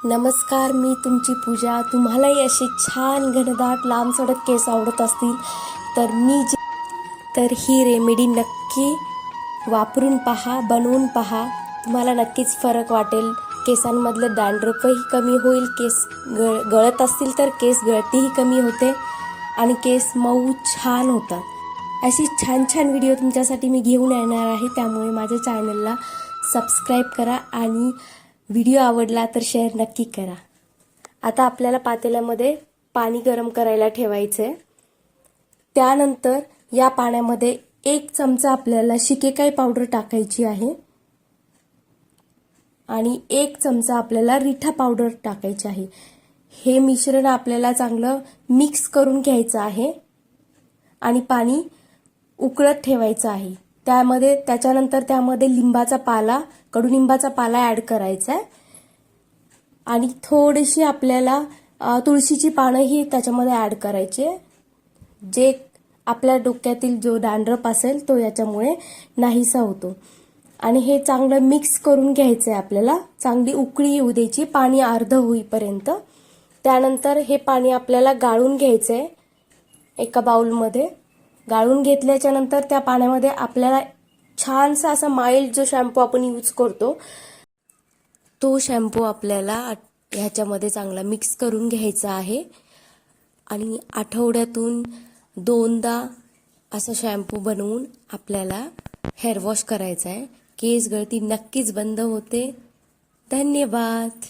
नमस्कार, मी तुमची पूजा. तुम्हालाही असे छान घनदाट लांबसडक केस आवडत असतील तर ही रेमेडी नक्की वापरून पहा, बनवून पहा. तुम्हाला नक्कीच फरक वाटेल. केसांमधलं डॅन्ड्रफही कमी होईल. केस गळत असतील तर केस गळतीही कमी होते आणि केस मऊ छान होतात. अशी छान छान व्हिडिओ तुमच्यासाठी मी घेऊन येणार आहे. त्यामुळे माझ्या चॅनलला सबस्क्राईब करा आणि व्हिडिओ आवडला तर शेअर नक्की करा. आता आपल्याला पातेल्यामध्ये पाणी गरम करायला ठेवायचे. त्यानंतर या पाण्यामध्ये 1 चमचा आपल्याला शिकेकाई पावडर टाकायची आहे आणि 1 चमचा आपल्याला रिठा पावडर टाकायची आहे. हे मिश्रण आपल्याला चांगलं मिक्स करून घ्यायचं आहे आणि पाणी उकळत ठेवायचं आहे. त्याच्यानंतर त्यामध्ये कडुलिंबाचा पाला ऍड करायचा आहे आणि थोडीशी आपल्याला तुळशीची पानंही त्याच्यामध्ये ऍड करायचे. जे आपल्या डोक्यातील जो डॅन्ड्रफ असेल तो याच्यामुळे नाहीसा होतो. आणि हे चांगलं मिक्स करून घ्यायचं आहे आपल्याला. चांगली उकळी येऊ द्यायची, पाणी अर्ध होईपर्यंत. त्यानंतर हे पाणी आपल्याला गाळून घ्यायचं आहे एका बाउलमध्ये. गाळून घेतल्याच्या नंतर त्या पाण्यामध्ये आपल्याला छानसा असा माइल्ड जो शॅम्पू आपण यूज करतो तो शॅम्पू आपल्याला ह्याच्यामध्ये चांगला मिक्स करून घ्यायचा आहे आणि आठवड्यातून 2दा असा शॅम्पू बनवून आपल्याला हेअर वॉश करायचा आहे. केस गळती नक्कीच बंद होते. धन्यवाद.